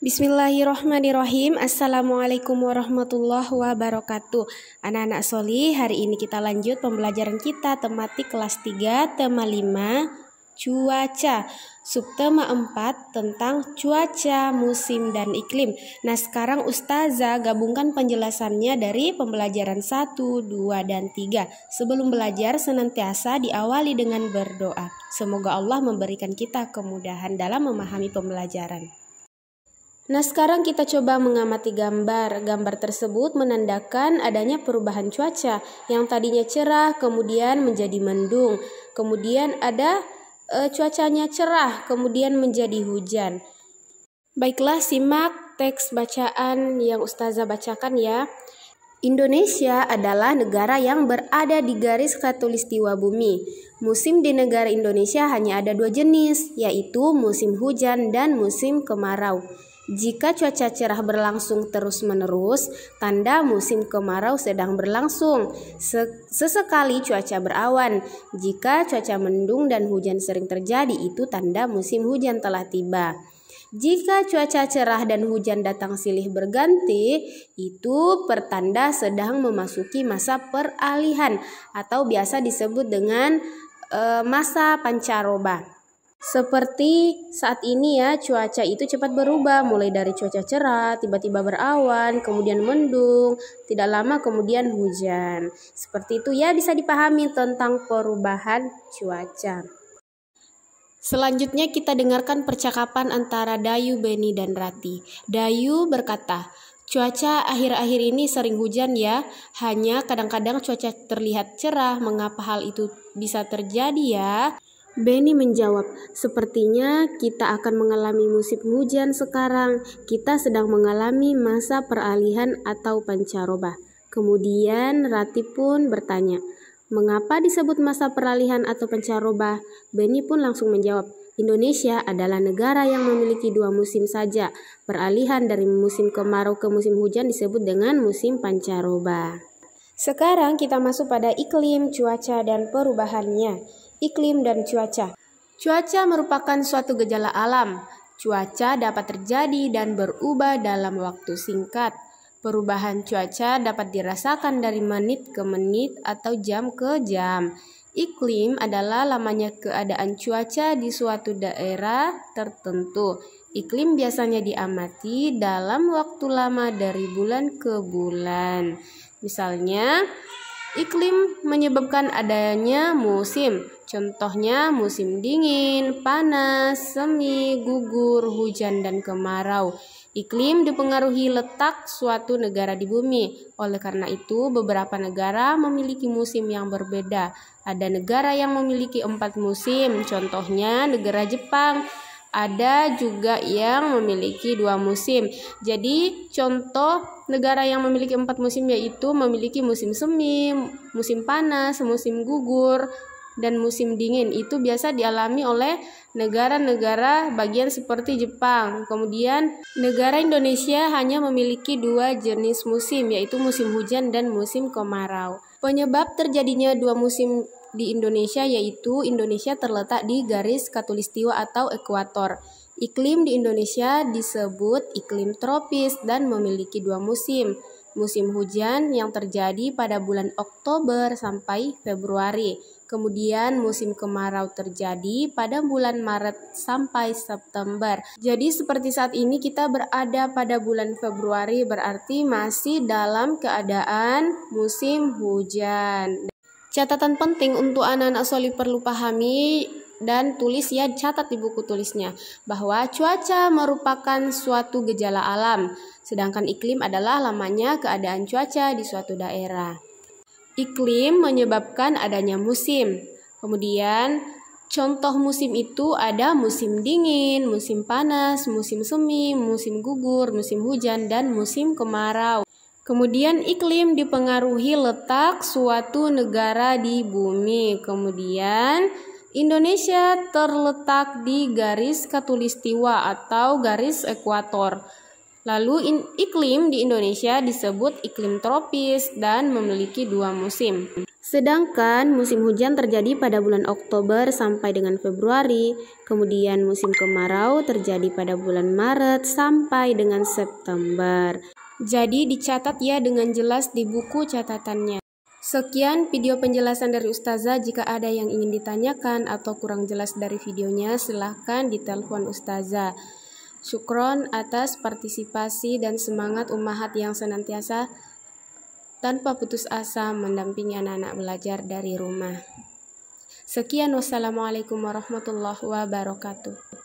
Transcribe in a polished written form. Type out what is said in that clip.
Bismillahirrahmanirrahim. Assalamualaikum warahmatullahi wabarakatuh. Anak-anak Soli, hari ini kita lanjut pembelajaran kita tematik kelas 3, tema 5, cuaca. Subtema 4 tentang cuaca, musim, dan iklim. Nah, sekarang Ustazah gabungkan penjelasannya dari pembelajaran 1, 2, dan 3. Sebelum belajar, senantiasa diawali dengan berdoa. Semoga Allah memberikan kita kemudahan dalam memahami pembelajaran. Nah, sekarang kita coba mengamati gambar. Gambar tersebut menandakan adanya perubahan cuaca yang tadinya cerah kemudian menjadi mendung. Kemudian ada cuacanya cerah kemudian menjadi hujan. Baiklah, simak teks bacaan yang Ustazah bacakan ya. Indonesia adalah negara yang berada di garis khatulistiwa bumi. Musim di negara Indonesia hanya ada 2 jenis, yaitu musim hujan dan musim kemarau. Jika cuaca cerah berlangsung terus-menerus, tanda musim kemarau sedang berlangsung. Sesekali cuaca berawan. Jika cuaca mendung dan hujan sering terjadi, itu tanda musim hujan telah tiba. Jika cuaca cerah dan hujan datang silih berganti, itu pertanda sedang memasuki masa peralihan atau biasa disebut dengan masa pancaroba. Seperti saat ini ya, cuaca itu cepat berubah, mulai dari cuaca cerah, tiba-tiba berawan, kemudian mendung, tidak lama kemudian hujan. Seperti itu ya, bisa dipahami tentang perubahan cuaca. Selanjutnya kita dengarkan percakapan antara Dayu, Beni, dan Rati. Dayu berkata, "Cuaca akhir-akhir ini sering hujan ya, hanya kadang-kadang cuaca terlihat cerah. Mengapa hal itu bisa terjadi ya?" Beni menjawab, "Sepertinya kita akan mengalami musim hujan sekarang. Kita sedang mengalami masa peralihan atau pancaroba." Kemudian Rati pun bertanya, "Mengapa disebut masa peralihan atau pancaroba?" Beni pun langsung menjawab, "Indonesia adalah negara yang memiliki 2 musim saja. Peralihan dari musim kemarau ke musim hujan disebut dengan musim pancaroba." Sekarang kita masuk pada iklim, cuaca, dan perubahannya. Iklim dan cuaca. Cuaca merupakan suatu gejala alam. Cuaca dapat terjadi dan berubah dalam waktu singkat. Perubahan cuaca dapat dirasakan dari menit ke menit atau jam ke jam. Iklim adalah lamanya keadaan cuaca di suatu daerah tertentu. Iklim biasanya diamati dalam waktu lama dari bulan ke bulan. Misalnya, iklim menyebabkan adanya musim. Contohnya musim dingin, panas, semi, gugur, hujan, dan kemarau. Iklim dipengaruhi letak suatu negara di bumi. Oleh karena itu, beberapa negara memiliki musim yang berbeda. Ada negara yang memiliki 4 musim, contohnya negara Jepang. Ada juga yang memiliki 2 musim. Jadi contoh negara yang memiliki 4 musim yaitu memiliki musim semi, musim panas, musim gugur, dan musim dingin. Itu biasa dialami oleh negara-negara bagian seperti Jepang. Kemudian negara Indonesia hanya memiliki 2 jenis musim, yaitu musim hujan dan musim kemarau. Penyebab terjadinya 2 musim di Indonesia yaitu Indonesia terletak di garis khatulistiwa atau ekuator. Iklim di Indonesia disebut iklim tropis dan memiliki 2 musim. Musim hujan yang terjadi pada bulan Oktober sampai Februari. Kemudian musim kemarau terjadi pada bulan Maret sampai September. Jadi seperti saat ini kita berada pada bulan Februari, berarti masih dalam keadaan musim hujan. Catatan penting untuk anak-anak Soli perlu pahami dan tulis ya, catat di buku tulisnya, bahwa cuaca merupakan suatu gejala alam, sedangkan iklim adalah lamanya keadaan cuaca di suatu daerah. Iklim menyebabkan adanya musim. Kemudian contoh musim itu ada musim dingin, musim panas, musim semi, musim gugur, musim hujan, dan musim kemarau. Kemudian iklim dipengaruhi letak suatu negara di bumi. Kemudian Indonesia terletak di garis khatulistiwa atau garis ekuator. Lalu iklim di Indonesia disebut iklim tropis dan memiliki 2 musim. Sedangkan musim hujan terjadi pada bulan Oktober sampai dengan Februari, kemudian musim kemarau terjadi pada bulan Maret sampai dengan September. Jadi dicatat ya dengan jelas di buku catatannya. Sekian video penjelasan dari Ustazah. Jika ada yang ingin ditanyakan atau kurang jelas dari videonya, silahkan ditelepon Ustazah. Syukron atas partisipasi dan semangat ummahat yang senantiasa tanpa putus asa mendampingi anak-anak belajar dari rumah. Sekian, wassalamualaikum warahmatullahi wabarakatuh.